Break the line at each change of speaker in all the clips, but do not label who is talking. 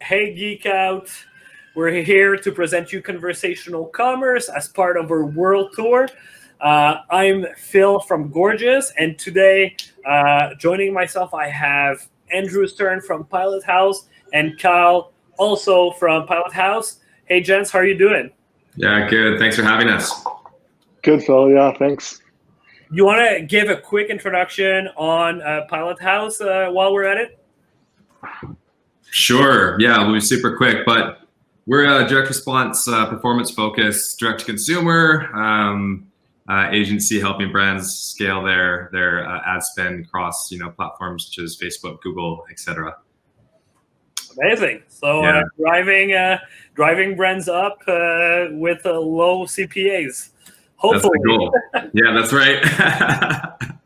Hey Geek Out. We're here to present you conversational commerce as part of our world tour. I'm Phil from Gorgeous, and today, joining myself, I have Andrew Stern from Pilot House and Kyle also from Pilot House. Hey, gents, how are you doing?
Yeah, good. Thanks for having us.
Good, Phil. Yeah, thanks.
You want to give a quick introduction on Pilot House while we're at it?
Sure. Yeah, we'll be super quick, but we're a direct response, performance-focused, direct-to-consumer agency helping brands scale their ad spend across platforms such as Facebook, Google, etc.
Amazing. So
Yeah.
driving brands up with low CPAs. Hopefully.
That's the goal. Yeah, that's right.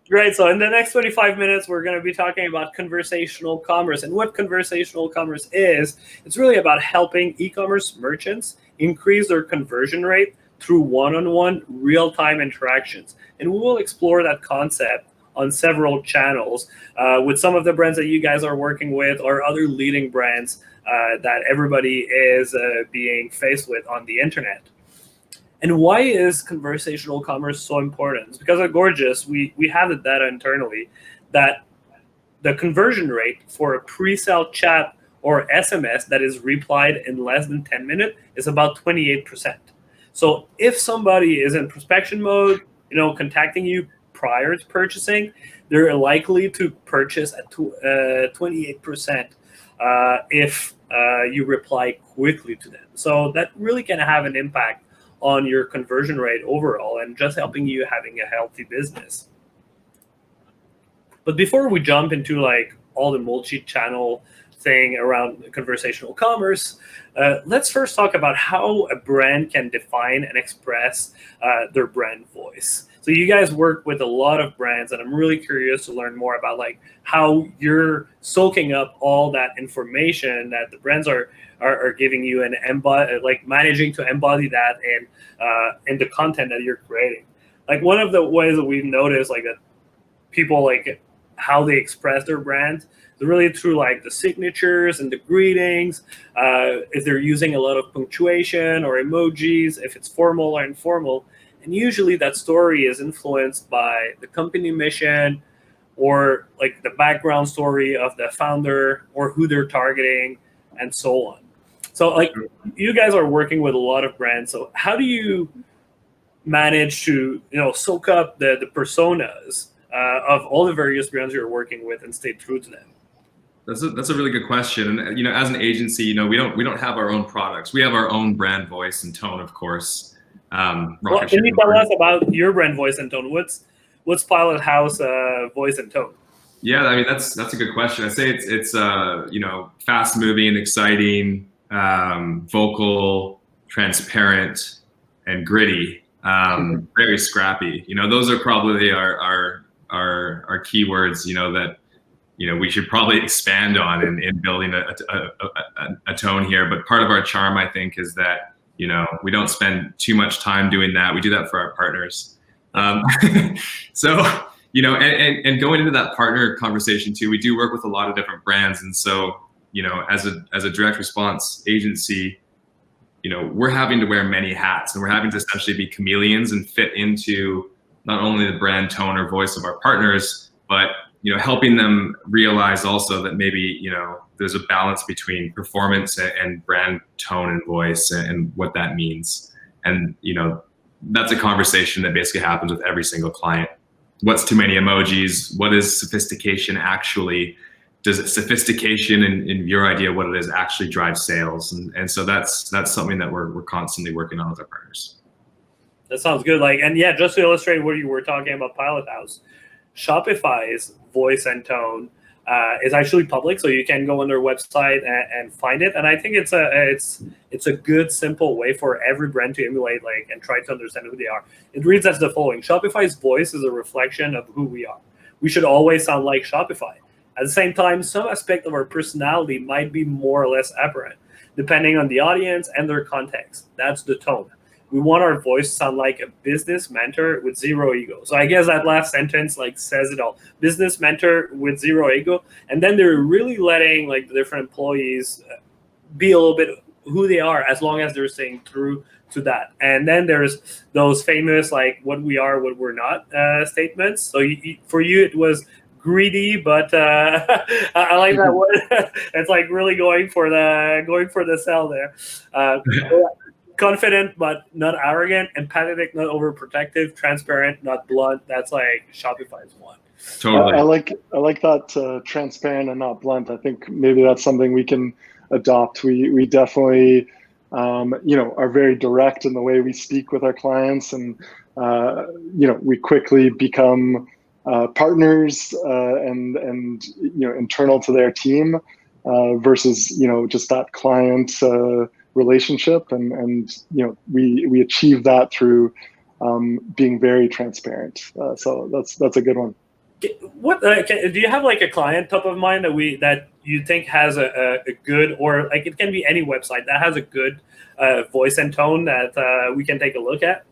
Great. So in the next 25 minutes, we're going to be talking about conversational commerce. And what conversational commerce is, it's really about helping e-commerce merchants increase their conversion rate through one-on-one real-time interactions. And we will explore that concept on several channels with some of the brands that you guys are working with or other leading brands that everybody is being faced with on the internet. And why is conversational commerce so important? It's because at Gorgeous, we have the data internally that the conversion rate for a pre-sale chat or SMS that is replied in less than 10 minutes is about 28%. So if somebody is in prospection mode, contacting you prior to purchasing, they're likely to purchase at 28% if you reply quickly to them. So that really can have an impact on your conversion rate overall and just helping you having a healthy business. But before we jump into all the multi-channel thing around conversational commerce, let's first talk about how a brand can define and express their brand voice. So you guys work with a lot of brands, and I'm really curious to learn more about how you're soaking up all that information that the brands are giving you and managing to embody that in the content that you're creating. One of the ways that we've noticed that people how they express their brands is really through the signatures and the greetings, if they're using a lot of punctuation or emojis, if it's formal or informal. And usually that story is influenced by the company mission or the background story of the founder or who they're targeting and so on. So you guys are working with a lot of brands. So how do you manage to soak up the personas of all the various brands you're working with and stay true to them?
That's a really good question. And as an agency, we don't have our own products. We have our own brand voice and tone, of course.
Can you tell us about your brand voice and tone? What's Pilot House voice and tone?
Yeah, I mean that's a good question. I say it's fast moving, exciting, vocal, transparent, and gritty. Very scrappy. Those are probably our keywords. That we should probably expand on in building a tone here. But part of our charm, I think, is that we don't spend too much time doing that. We do that for our partners. So, and going into that partner conversation too, we do work with a lot of different brands. And so, as a direct response agency, we're having to wear many hats, and we're having to essentially be chameleons and fit into not only the brand tone or voice of our partners, but helping them realize also that maybe there's a balance between performance and brand tone and voice and what that means. And that's a conversation that basically happens with every single client. What's too many emojis? What is sophistication actually? Does sophistication in your idea what it is actually drive sales? And so that's something that we're constantly working on with our partners.
That sounds good. And yeah, just to illustrate what you were talking about, Pilot House, Shopify's voice and tone is actually public, so you can go on their website and find it. And I think it's a good, simple way for every brand to emulate and try to understand who they are. It reads as the following: Shopify's voice is a reflection of who we are. We should always sound like Shopify. At the same time, some aspect of our personality might be more or less apparent, depending on the audience and their context. That's the tone. We want our voice to sound like a business mentor with zero ego. So I guess that last sentence says it all. Business mentor with zero ego. And then they're really letting the different employees be a little bit who they are, as long as they're staying true to that. And then there's those famous like what we are, what we're not statements. So for you, it was greedy, but I like that one. It's like really going for the sell there. Confident but not arrogant, empathetic, not overprotective, transparent, not blunt. That's like Shopify's one.
Totally.
I like that transparent and not blunt. I think maybe that's something we can adopt. We definitely are very direct in the way we speak with our clients, and we quickly become partners and internal to their team versus just that client relationship, and we achieve that through being very transparent. So that's a good one.
What do you have like a client top of mind that you think has a good, or like it can be any website that has a good voice and tone that we can take a look at?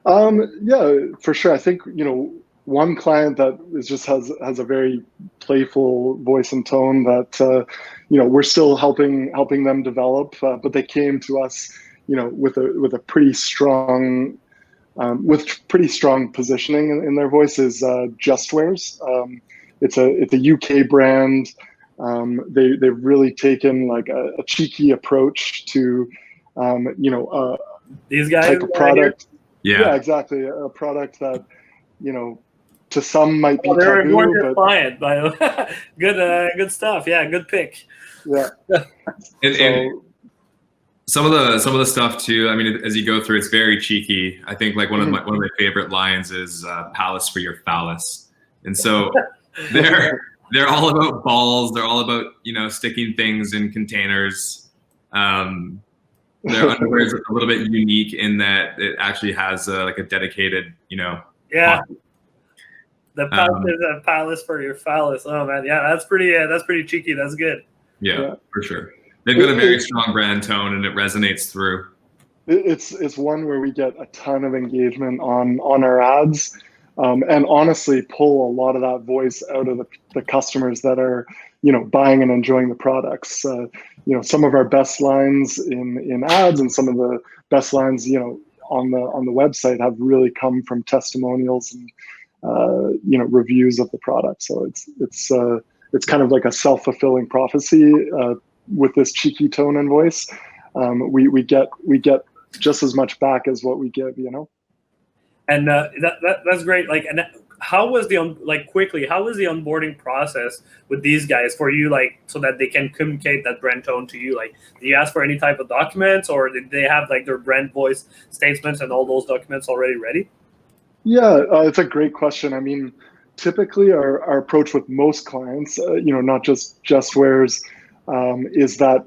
Yeah, for sure. I think one client that has a very playful voice and tone that we're still helping them develop, but they came to us with a pretty strong positioning in their voice is Justwares. It's a UK brand. They've really taken like a cheeky approach to
these guys
type of product.
Yeah,
exactly. A product that to some might be
they're
taboo,
a gorgeous
but
client, by the way. Good stuff. Yeah, good pick.
Yeah.
and some of the stuff too. I mean, as you go through, it's very cheeky. I think like one of my favorite lines is "Palace for your phallus," and so they're all about balls. They're all about sticking things in containers. Their underwear is a little bit unique in that it actually has like a dedicated
Yeah. The palace is a palace for your phallus. Oh man, yeah, that's pretty cheeky. That's good.
Yeah, for sure. They've got a very strong brand tone, and it resonates through.
It's one where we get a ton of engagement on our ads, and honestly pull a lot of that voice out of the customers that are buying and enjoying the products. Some of our best lines in ads and some of the best lines on the website have really come from testimonials and reviews of the product. So it's kind of like a self-fulfilling prophecy with this cheeky tone and voice. We get just as much back as what we give,
And that's great. Like, and how was the onboarding process with these guys for you, like, so that they can communicate that brand tone to you? Like, did you ask for any type of documents, or did they have like their brand voice statements and all those documents already ready?
Yeah, it's a great question. I mean, typically our approach with most clients, not just Justwares, is that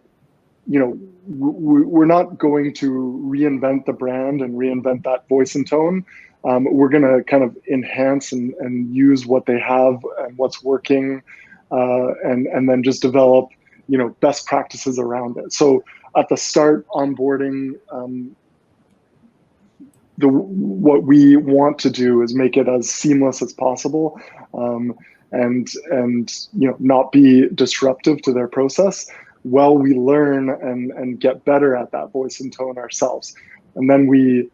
we're not going to reinvent the brand and reinvent that voice and tone. We're going to kind of enhance and use what they have and what's working, and then just develop best practices around it. So at the start, onboarding, what we want to do is make it as seamless as possible, and not be disruptive to their process while we learn and get better at that voice and tone ourselves. And then we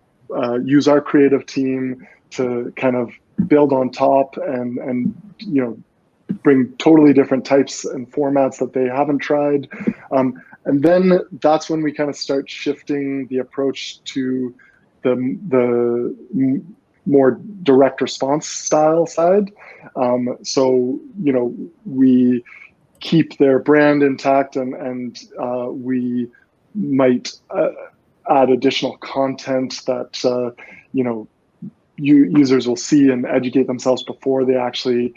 use our creative team to kind of build on top and bring totally different types and formats that they haven't tried. And then that's when we kind of start shifting the approach to the more direct response style side. So we keep their brand intact, and we might add additional content that users will see and educate themselves before they actually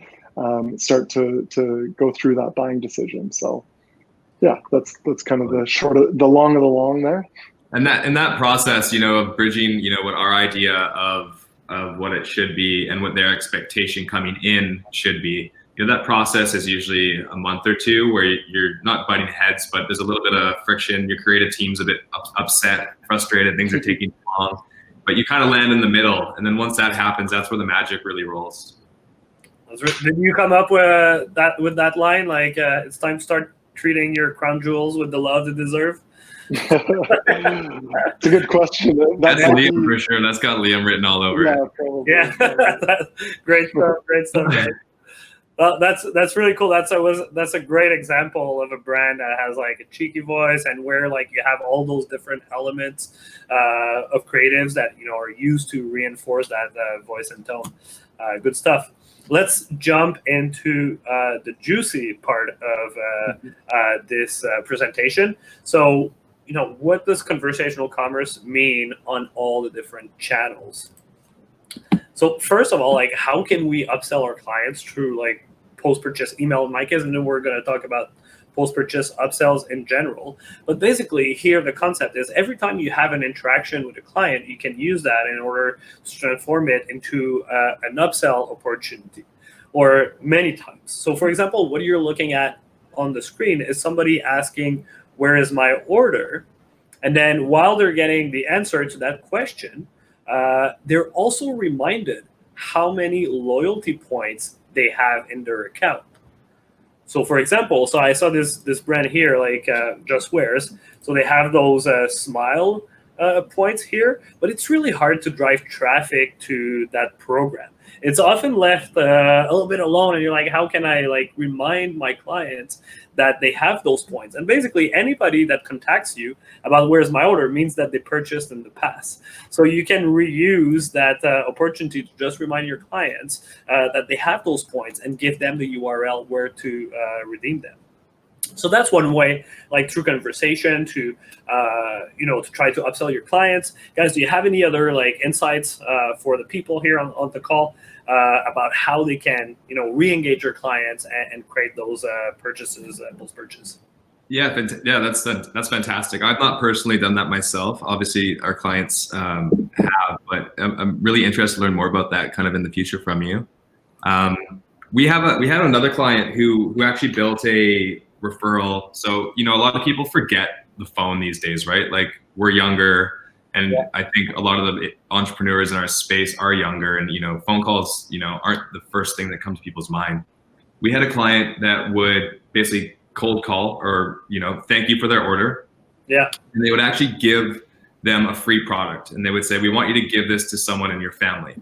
start to go through that buying decision. So yeah, that's kind of the long of the long there.
And that process, of bridging, what our idea of what it should be and what their expectation coming in should be, that process is usually a month or two where you're not butting heads, but there's a little bit of friction. Your creative team's a bit upset, frustrated, things are taking too long, but you kind of land in the middle. And then once that happens, that's where the magic really rolls.
Did you come up with that line? Like, it's time to start treating your crown jewels with the love they deserve?
It's a good question.
That's Liam for sure. That's got Liam written all over
Yeah,
it.
probably.
Yeah, great stuff, guys. That's really cool. That's a great example of a brand that has like a cheeky voice, and where like you have all those different elements of creatives that are used to reinforce that voice and tone. Good stuff. Let's jump into the juicy part of this presentation. So, what does conversational commerce mean on all the different channels? So first of all, like, how can we upsell our clients through like post-purchase email in my case, and then we're going to talk about post-purchase upsells in general. But basically here the concept is every time you have an interaction with a client, you can use that in order to transform it into an upsell opportunity, or many times. So for example, what you're looking at on the screen is somebody asking, where is my order? And then while they're getting the answer to that question, they're also reminded how many loyalty points they have in their account. So for example, so I saw this brand here, like Just Wears. So they have those smile points here, but it's really hard to drive traffic to that program. It's often left a little bit alone, and you're like, how can I like remind my clients that they have those points? And basically anybody that contacts you about where's my order means that they purchased in the past. So you can reuse that opportunity to just remind your clients that they have those points and give them the URL where to redeem them. So that's one way, like through conversation, to to try to upsell your clients. Guys, do you have any other like insights for the people here on the call about how they can re-engage your clients and create those purchases post-purchase?
Yeah, that's fantastic. I've not personally done that myself. Obviously, our clients have, but I'm really interested to learn more about that kind of in the future from you. We had another client who actually built a referral. So a lot of people forget the phone these days, right? Like, we're younger, and I think a lot of the entrepreneurs in our space are younger, and phone calls aren't the first thing that comes to people's mind. We had a client that would basically cold call or thank you for their order.
Yeah.
And they would actually give them a free product, and they would say, we want you to give this to someone in your family.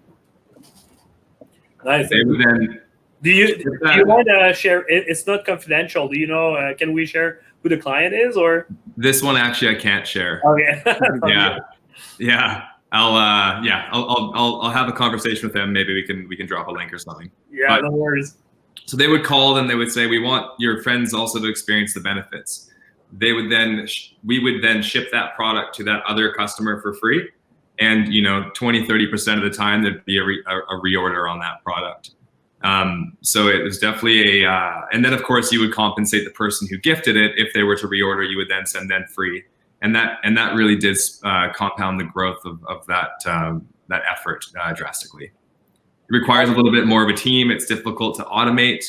Nice.
They would then
Do you want to share? It's not confidential. Do you know? Can we share who the client is, or?
This one actually I can't share.
Okay.
Yeah. I'll have a conversation with them. Maybe we can drop a link or something.
Yeah, no worries.
So they would call and they would say, we want your friends also to experience the benefits. We would then ship that product to that other customer for free. And 20-30% of the time there'd be a reorder on that product. So it was definitely and then of course you would compensate the person who gifted it. If they were to reorder, you would then send them free. And that really did compound the growth of that effort drastically. It requires a little bit more of a team. It's difficult to automate.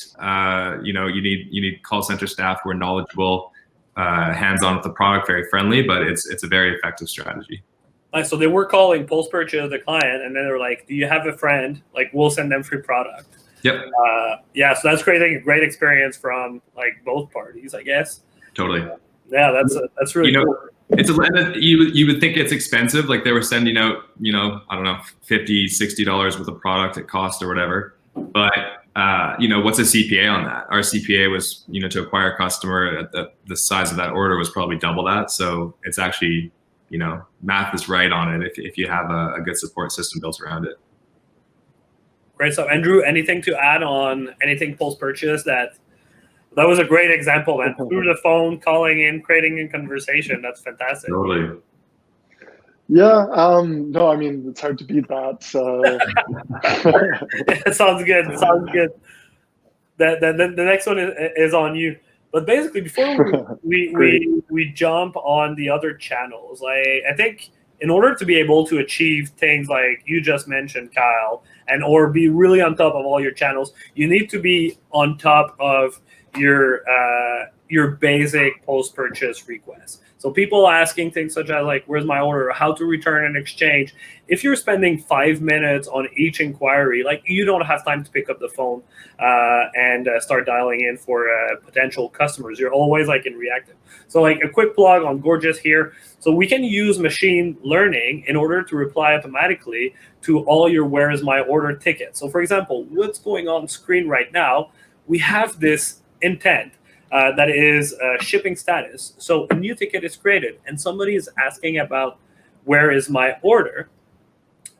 You need call center staff who are knowledgeable, hands-on with the product, very friendly, but it's a very effective strategy.
Nice. So they were calling post-purchase the client, and then they were like, do you have a friend? Like, we'll send them free product.
Yep.
So that's creating a great experience from like both parties, I guess.
Totally.
Yeah, that's really cool.
You would think it's expensive, like they were sending out, I don't know, $50, $60 worth of product at cost or whatever. But what's a CPA on that? Our CPA was, to acquire a customer at the size of that order was probably double that. So it's actually, math is right on it if you have a good support system built around it.
Great stuff. Andrew, anything to add on anything post-purchase? That was a great example, man. Through the phone, calling in, creating a conversation. That's fantastic.
Totally.
Yeah. No, I mean, it's hard to beat that.
It sounds good. It sounds good. The next one is on you. But basically, before we jump on the other channels, I think in order to be able to achieve things like you just mentioned, Kyle, or be really on top of all your channels, you need to be on top of your your basic post-purchase requests. So people asking things such as like, where's my order, how to return and exchange. If you're spending 5 minutes on each inquiry, like you don't have time to pick up the phone and start dialing in for potential customers. You're always like in reactive. So like a quick plug on Gorgias here. So we can use machine learning in order to reply automatically to all your where is my order tickets. So for example, what's going on screen right now, we have this intent that is shipping status. So a new ticket is created and somebody is asking about where is my order.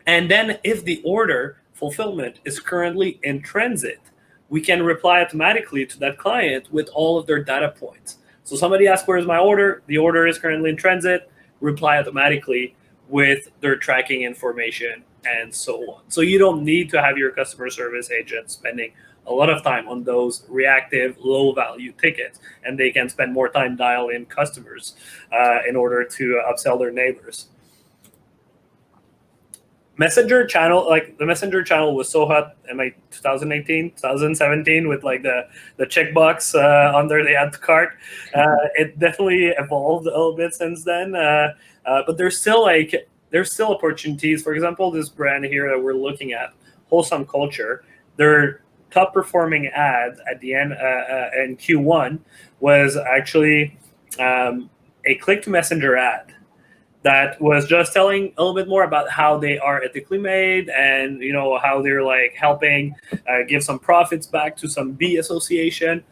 And then if the order fulfillment is currently in transit, we can reply automatically to that client with all of their data points. So somebody asks, where's my order? The order is currently in transit, reply automatically with their tracking information and so on. So you don't need to have your customer service agent spending a lot of time on those reactive, low-value tickets, and they can spend more time dialing customers in order to upsell their neighbors. Messenger channel, like the Messenger channel was so hot in like 2018, 2017 with like the checkbox under the add to cart. It definitely evolved a little bit since then, but there's still opportunities. For example, this brand here that we're looking at, Wholesome Culture, their top performing ads at the end in Q1 was actually a click to Messenger ad that was just telling a little bit more about how they are ethically made and how they're like helping give some profits back to some bee association.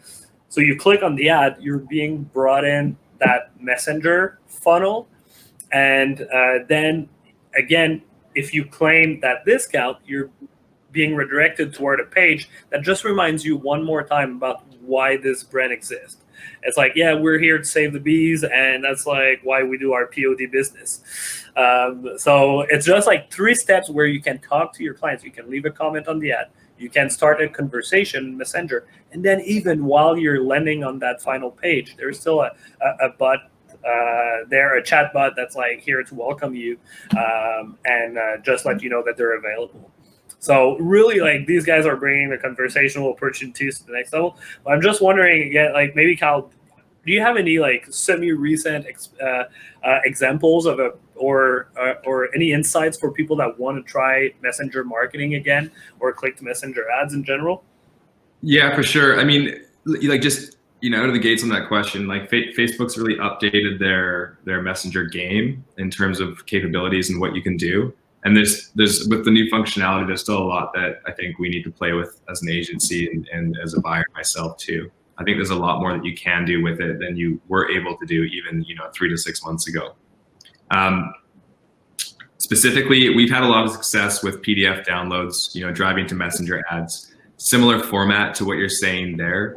So you click on the ad, you're being brought in that Messenger funnel, and then again, if you claim that discount, you're being redirected toward a page that just reminds you one more time about why this brand exists. It's like, yeah, we're here to save the bees, and that's like why we do our POD business. So it's just like 3 steps where you can talk to your clients. You can leave a comment on the ad. You can start a conversation in Messenger. And then even while you're landing on that final page, there's still a bot there, a chat bot that's like here to welcome you and just let you know that they're available. So really, like, these guys are bringing the conversational opportunities to the next level. But I'm just wondering, again, like, maybe Kyle, do you have any like semi-recent examples of or any insights for people that want to try Messenger marketing again or click to Messenger ads in general?
Yeah, for sure. I mean, like, just out of the gates on that question, like Facebook's really updated their Messenger game in terms of capabilities and what you can do. And there's with the new functionality, there's still a lot that I think we need to play with as an agency and as a buyer myself too. I think there's a lot more that you can do with it than you were able to do even 3 to 6 months ago. Specifically, we've had a lot of success with PDF downloads, driving to Messenger ads. Similar format to what you're saying there.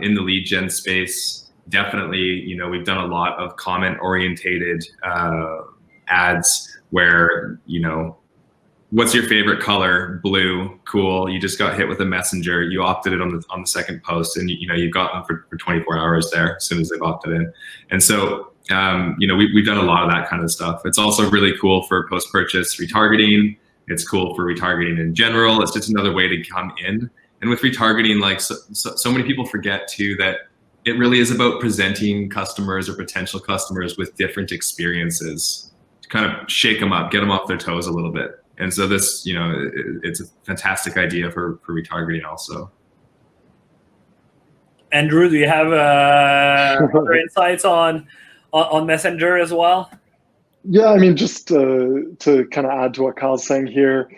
In the lead gen space, definitely, we've done a lot of comment orientated ads where, what's your favorite color? Blue, cool. You just got hit with a messenger. You opted in on the second post, and you've got them for 24 hours there as soon as they've opted in. And so, we've done a lot of that kind of stuff. It's also really cool for post-purchase retargeting. It's cool for retargeting in general. It's just another way to come in. And with retargeting, like so many people forget too that it really is about presenting customers or potential customers with different experiences to kind of shake them up, get them off their toes a little bit. And so this, it's a fantastic idea for retargeting also.
Andrew, do you have other insights on Messenger as well?
Yeah, I mean, just to kind of add to what Kyle's saying here,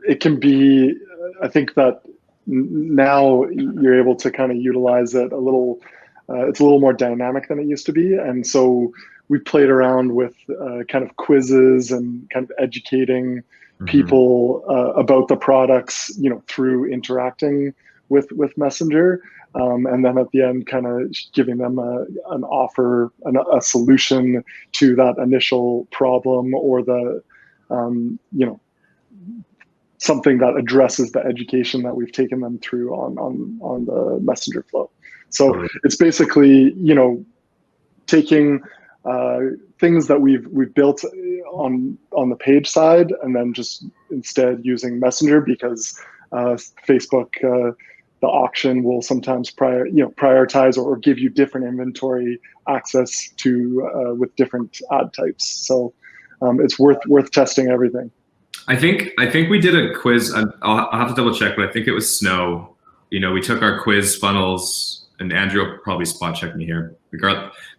it can be, I think that now you're able to kind of utilize it a little, it's a little more dynamic than it used to be. And so we played around with kind of quizzes and kind of educating people about the products, through interacting with Messenger. And then at the end, kind of giving them an offer, a solution to that initial problem, or the, something that addresses the education that we've taken them through on the Messenger flow. So it's basically, taking things that we've built on the page side, and then just instead using Messenger because Facebook the auction will sometimes prioritize or give you different inventory access to with different ad types. So it's worth testing everything.
I think we did a quiz. I'll have to double check, but I think it was Snow. We took our quiz funnels, and Andrew will probably spot check me here.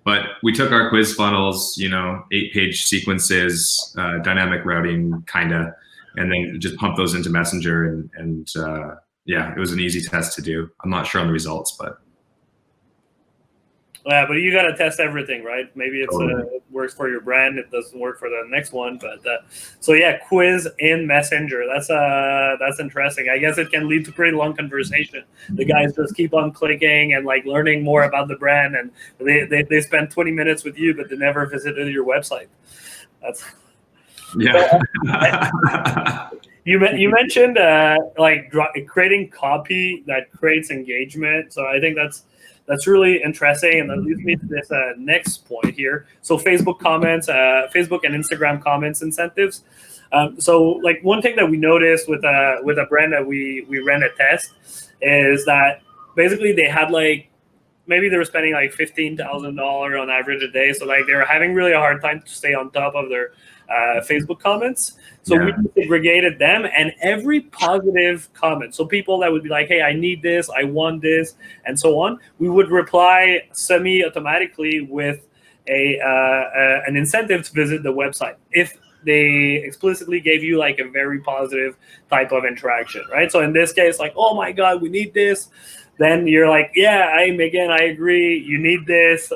But we took our quiz funnels, 8-page sequences, dynamic routing, kinda, and then just pumped those into Messenger, and yeah, it was an easy test to do. I'm not sure on the results, but.
Yeah, but you got to test everything, right? Maybe it
Totally.
works for your brand, it doesn't work for the next one. But so yeah, quiz in Messenger. That's interesting. I guess it can lead to pretty long conversation. The guys just keep on clicking and like learning more about the brand, and they spend 20 minutes with you, but they never visited your website. That's
Yeah.
You mentioned like creating copy that creates engagement. So I think that's really interesting, and that leads me to this next point here. So Facebook comments, Facebook and Instagram comments incentives. So like one thing that we noticed with a brand that we ran a test is that basically they had like maybe they were spending like $15,000 on average a day. So like they were having really a hard time to stay on top of their Facebook comments. So we segregated them, and every positive comment, so people that would be like, hey, I need this, I want this, and so on, we would reply semi-automatically with an incentive to visit the website if they explicitly gave you like a very positive type of interaction, right? So in this case, like, oh my God, we need this. Then you're like, yeah, Megan, I agree. You need this,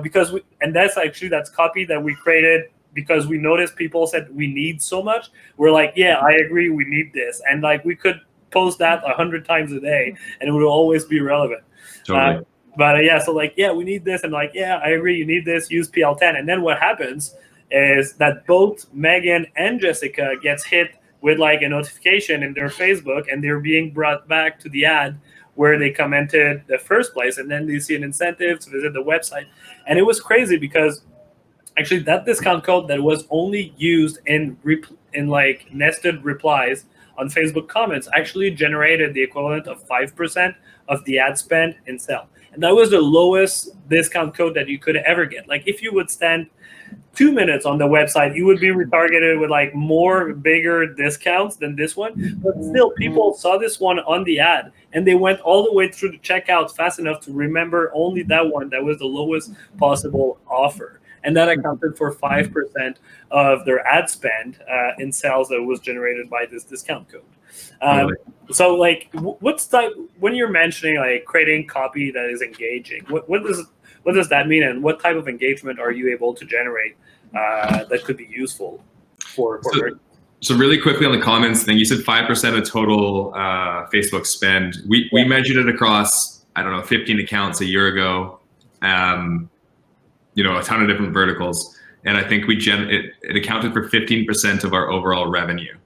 because that's copy that we created because we noticed people said we need so much. We're like, yeah, I agree. We need this. And like, we could post that 100 times a day and it would always be relevant.
Totally.
Yeah, so like, yeah, we need this. And like, yeah, I agree. You need this, use PL10. And then what happens is that both Megan and Jessica gets hit with like a notification in their Facebook, and they're being brought back to the ad where they commented the first place, and then they see an incentive to visit the website. And it was crazy because actually that discount code that was only used in like nested replies on Facebook comments actually generated the equivalent of 5% of the ad spend in sell. And that was the lowest discount code that you could ever get. Like if you would spend 2 minutes on the website, you would be retargeted with like more bigger discounts than this one. But still, people saw this one on the ad and they went all the way through the checkout fast enough to remember only that one that was the lowest possible offer. And that accounted for 5% of their ad spend in sales that was generated by this discount code. So like, what's that when you're mentioning like creating copy that is engaging? What does that mean, and what type of engagement are you able to generate that could be useful for
So really quickly on the comments thing, you said 5% of total Facebook spend. We measured it across, 15 accounts a year ago. A ton of different verticals, and I think it accounted for 15% of our overall revenue.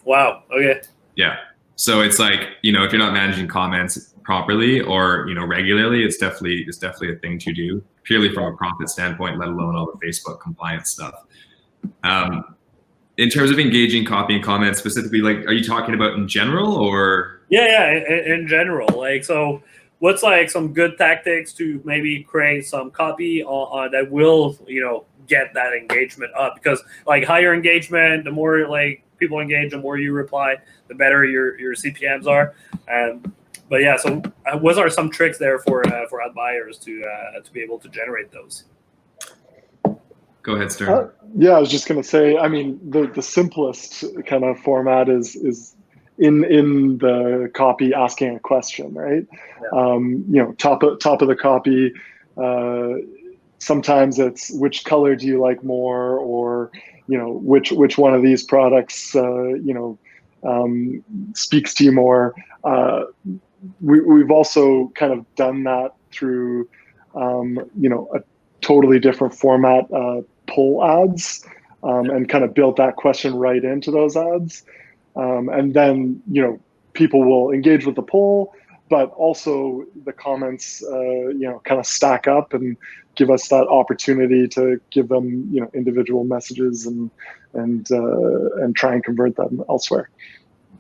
Wow. Okay.
Yeah. So it's like, if you're not managing comments properly or regularly, it's definitely a thing to do purely from a profit standpoint, let alone all the Facebook compliance stuff. In terms of engaging copy and comments specifically, like, are you talking about in general or?
Yeah, in general. Like, so what's like some good tactics to maybe create some copy that will, get that engagement up? Because like higher engagement, the more like people engage, the more you reply, the better your CPMs are. But yeah, so what are some tricks there for ad buyers to be able to generate those?
Go ahead, Stern.
Yeah, I was just going to say, I mean, the simplest kind of format is in the copy asking a question, right? Yeah. Top of the copy. Sometimes it's which color do you like more, or which one of these products speaks to you more. We've also kind of done that through a totally different format, pull ads, and kind of built that question right into those ads. And then, people will engage with the poll, but also the comments, kind of stack up and give us that opportunity to give them, individual messages and try and convert them elsewhere.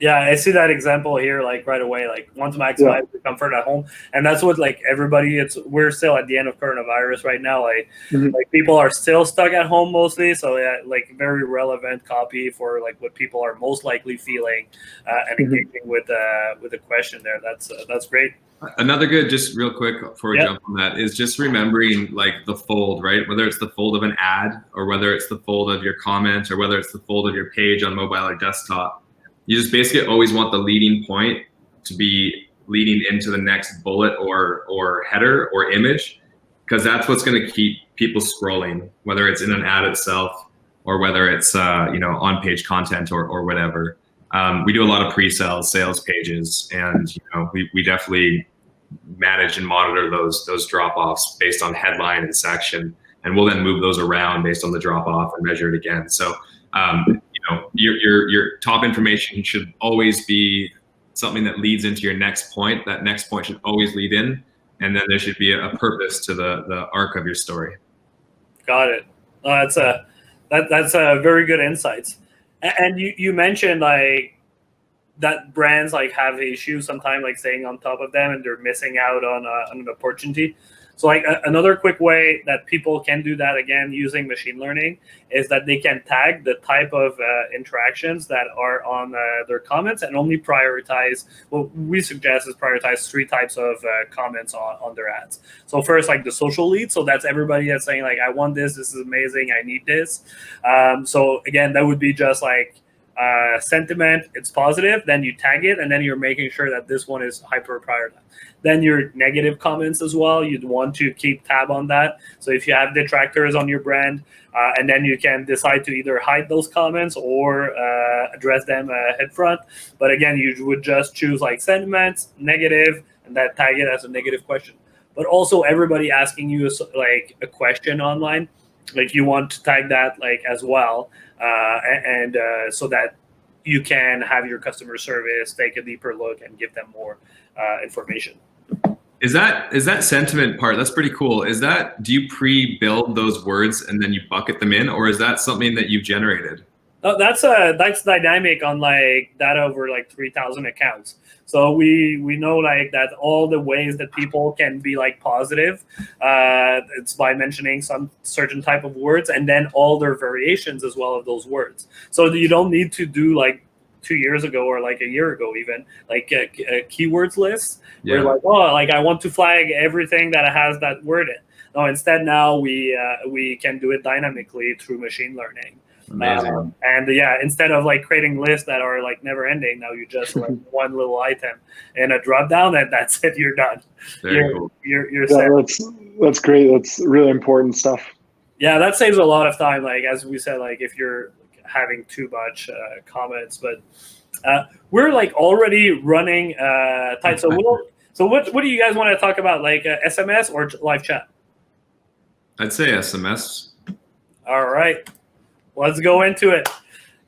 Yeah, I see that example here, like right away. Like, want to maximize the comfort at home, and that's what like everybody. We're still at the end of coronavirus right now. Like people are still stuck at home mostly, so yeah, like very relevant copy for like what people are most likely feeling and engaging with the question there. That's great.
Another good, just real quick before we
Yep.
jump on that, is just remembering like the fold, right? Whether it's the fold of an ad or whether it's the fold of your comment or whether it's the fold of your page on mobile or desktop. You just basically always want the leading point to be leading into the next bullet or header or image, because that's what's going to keep people scrolling, whether it's in an ad itself or whether it's on-page content or whatever. We do a lot of pre-sales, sales pages, and we definitely manage and monitor those drop-offs based on headline and section, and we'll then move those around based on the drop-off and measure it again. So your top information should always be something that leads into your next point. That next point should always lead in, and then there should be a purpose to the arc of your story.
Got it. That's a very good insights. And you mentioned like that brands like have issues sometimes like staying on top of them and they're missing out on an opportunity. So like another quick way that people can do that again using machine learning is that they can tag the type of interactions that are on their comments and only prioritize. What we suggest is prioritize 3 types of comments on their ads. So first, like the social lead. So that's everybody that's saying like, I want this is amazing, I need this. So again, that would be just like sentiment, it's positive, then you tag it, and then you're making sure that this one is hyper prioritized. Then your negative comments as well, you'd want to keep tab on that. So if you have detractors on your brand, and then you can decide to either hide those comments or address them head front. But again, you would just choose like sentiments, negative, and that tag it as a negative question. But also everybody asking you like a question online, like you want to tag that like as well. And so that you can have your customer service take a deeper look and give them more information.
Is that sentiment part? That's pretty cool. Do you pre-build those words and then you bucket them in, or is that something that you've generated?
That's dynamic on like data over like 3,000 accounts. So we know like that all the ways that people can be like positive, it's by mentioning some certain type of words and then all their variations as well of those words. So you don't need to do like 2 years ago or like a year ago even like a keywords list.
Yeah.
We're like, oh, like I want to flag everything that has that word in. No, instead now we can do it dynamically through machine learning.
Amazing.
And yeah, instead of like creating lists that are like never ending, now you just like one little item in a drop down, and that's it. You're done.
Very cool.
You're set.
That's great. That's really important stuff.
Yeah, that saves a lot of time. Like as we said, like if you're having too much comments, but we're like already running tight. So what do you guys want to talk about? Like SMS or live chat?
I'd say SMS.
All right. Let's go into it.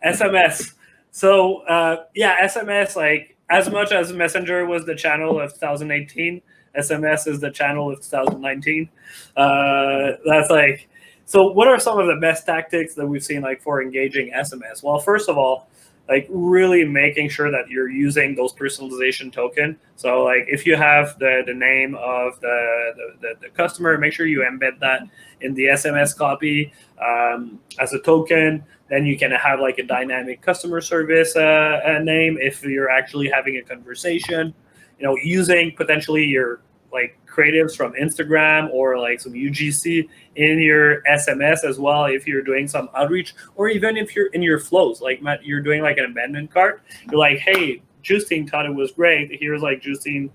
SMS. So SMS, like as much as Messenger was the channel of 2018, SMS is the channel of 2019. That's like, so what are some of the best tactics that we've seen like for engaging SMS? Well, first of all, like really making sure that you're using those personalization token. So like if you have the name of the customer, make sure you embed that in the SMS copy as a token. Then you can have like a dynamic customer service name if you're actually having a conversation, using potentially your like creatives from Instagram or like some UGC in your SMS as well if you're doing some outreach, or even if you're in your flows, like Matt, you're doing like an abandoned cart. You're like, hey, Justine thought it was great. Here's like Justine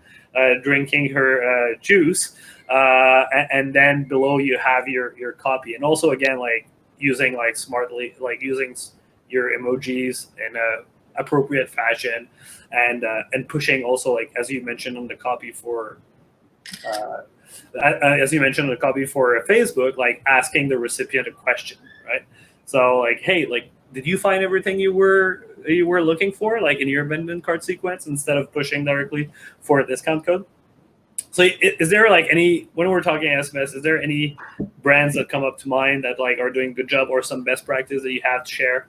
drinking her juice. And then below you have your copy. And also again, like using like smartly, like using your emojis in a appropriate fashion and pushing also like, as you mentioned on the copy for Facebook, like asking the recipient a question, right? So like, hey, like, did you find everything you were looking for, like in your abandoned cart sequence, instead of pushing directly for a discount code? So is there like any, when we're talking SMS, is there any brands that come up to mind that like are doing a good job or some best practice that you have to share?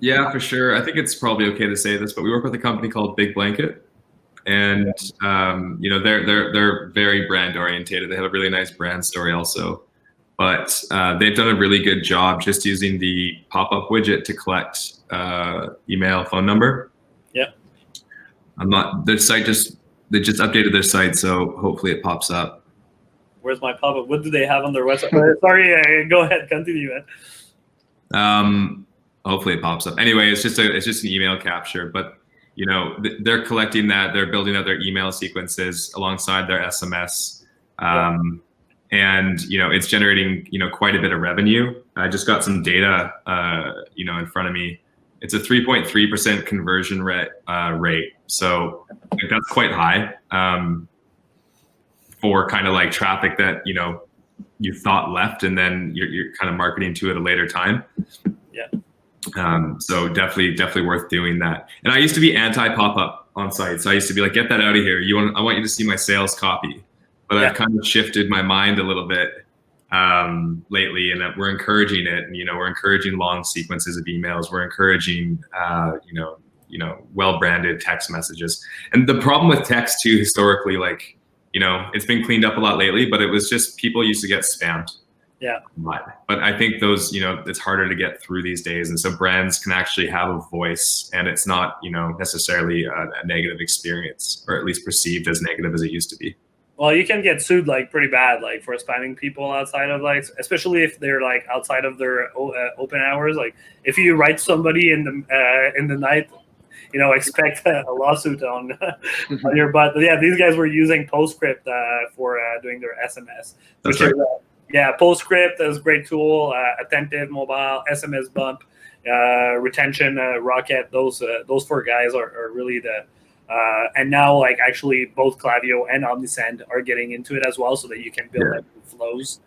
Yeah, for sure. I think it's probably okay to say this, but we work with a company called Big Blanket, and they're very brand orientated. They have a really nice brand story also, but they've done a really good job just using the pop-up widget to collect email, phone number.
Yeah.
Their site they just updated their site, so hopefully it pops up.
Where's my pop-up? What do they have on their website? Sorry, go ahead, continue, man.
Hopefully it pops up. Anyway, it's just an email capture, but they're collecting that. They're building out their email sequences alongside their SMS, and it's generating quite a bit of revenue. I just got some data in front of me. It's a 3.3% conversion rate, so that's quite high for kind of like traffic that you thought left, and then you're kind of marketing to at a later time.
Yeah.
So definitely worth doing that. And I used to be anti pop-up on sites. I used to be like, get that out of here. I want you to see my sales copy. But I've kind of shifted my mind a little bit lately, and that we're encouraging it. And we're encouraging long sequences of emails. We're encouraging well-branded text messages. And the problem with text too, historically, it's been cleaned up a lot lately, but it was just people used to get spammed.
Yeah.
But I think those, it's harder to get through these days. And so brands can actually have a voice, and it's not, necessarily a negative experience, or at least perceived as negative as it used to be.
Well, you can get sued pretty bad, for spamming people outside of especially if they're outside of their open hours. If you write somebody in the night, expect a lawsuit on your butt. But yeah, these guys were using PostScript for doing their SMS.
That's right.
Yeah, PostScript is a great tool. Attentive Mobile, SMS Bump, Retention, Rocket. Those four guys are really the. And now, actually, both Klaviyo and Omnisend are getting into it as well, so that you can build flows.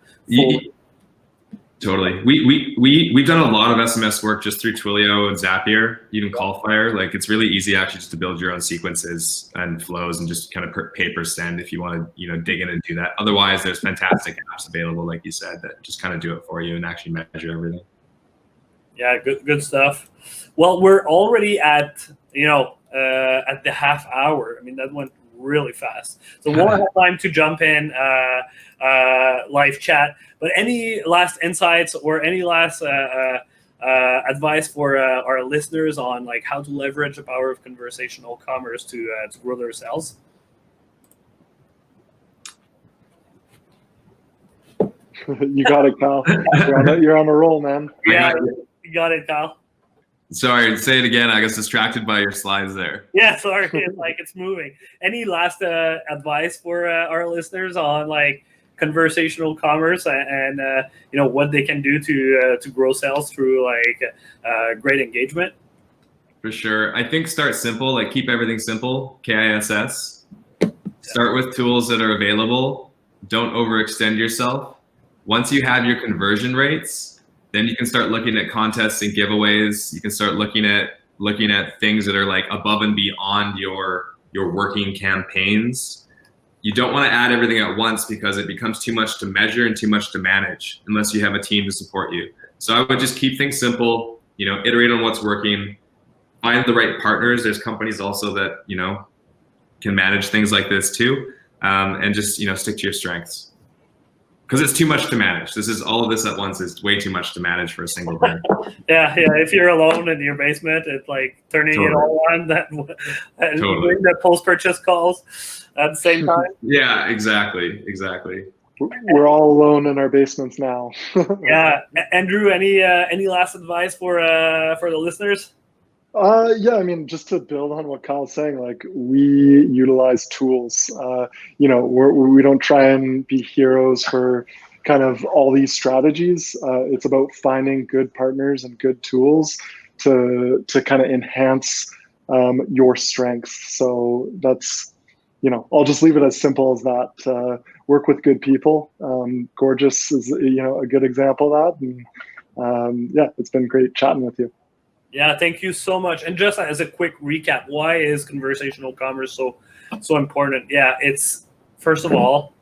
Totally. We've done a lot of SMS work just through Twilio and Zapier, even Callfire. It's really easy actually just to build your own sequences and flows and just kind of pay per send if you want to dig in and do that. Otherwise, there's fantastic apps available, like you said, that just kind of do it for you and actually measure everything.
Yeah, good stuff. Well, we're already at the half hour. I mean, that went really fast. So we'll have time to jump in live chat. But any last insights or any last advice for our listeners on how to leverage the power of conversational commerce to grow their sales?
You got it, Kyle. You're on a roll, man.
Yeah, you got it, Kyle.
Sorry, say it again. I got distracted by your slides there.
Yeah, sorry. It's moving. Any last advice for our listeners on conversational commerce and what they can do to grow sales through great engagement?
For sure. I think start simple. Keep everything simple. KISS. Start with tools that are available. Don't overextend yourself. Once you have your conversion rates, then you can start looking at contests and giveaways. You can start looking at things that are above and beyond your working campaigns. You don't want to add everything at once because it becomes too much to measure and too much to manage unless you have a team to support you. So I would just keep things simple, iterate on what's working, find the right partners. There's companies also that, can manage things like this too, and just, stick to your strengths. Because it's too much to manage. All of this at once is way too much to manage for a single brand.
Yeah. If you're alone in your basement, it's turning it all on and doing the post-purchase calls at the same time.
Yeah, exactly.
We're all alone in our basements now.
Yeah, Andrew, any last advice for the listeners?
Yeah, I mean, just to build on what Kyle's saying, we utilize tools. We don't try and be heroes for kind of all these strategies. It's about finding good partners and good tools to kind of enhance your strengths. So that's, I'll just leave it as simple as that. Work with good people. Gorgias is, a good example of that. And yeah, it's been great chatting with you.
Yeah, thank you so much. And just as a quick recap, why is conversational commerce so important? Yeah, it's first of all,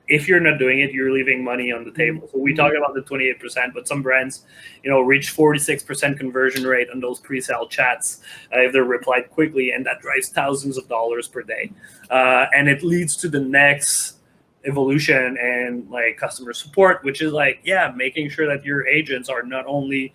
if you're not doing it, you're leaving money on the table. So we talk about the 28%, but some brands, reach 46% conversion rate on those pre-sale chats if they're replied quickly, and that drives thousands of dollars per day. And it leads to the next evolution and like customer support, which is making sure that your agents are not only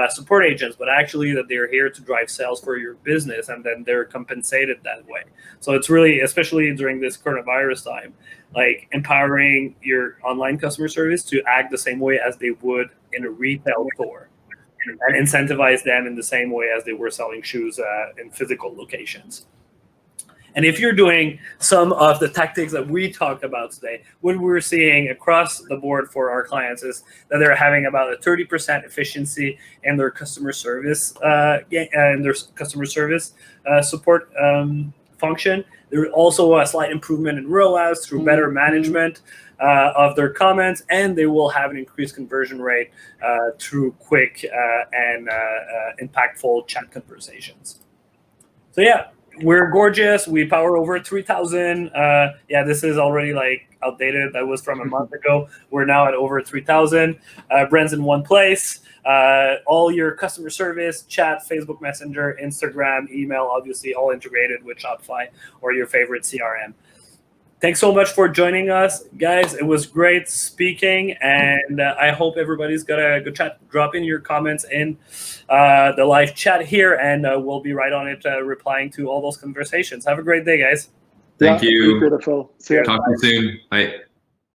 support agents, but actually that they're here to drive sales for your business, and then they're compensated that way. So it's really, especially during this coronavirus time, like empowering your online customer service to act the same way as they would in a retail store, and incentivize them in the same way as they were selling shoes in physical locations. And if you're doing some of the tactics that we talked about today, what we're seeing across the board for our clients is that they're having about a 30% efficiency in their customer service support function. There's also a slight improvement in ROAS through better management of their comments, and they will have an increased conversion rate through quick and impactful chat conversations. So we're gorgeous. We power over 3,000. This is already outdated. That was from a month ago. We're now at over 3,000 brands in one place. All your customer service, chat, Facebook Messenger, Instagram, email, obviously all integrated with Shopify or your favorite CRM. Thanks so much for joining us, guys. It was great speaking, and I hope everybody's got a good chat. Drop in your comments in the live chat here, and we'll be right on it replying to all those conversations. Have a great day, guys.
Thank you.
Beautiful. See ya.
Talk to you soon. Bye.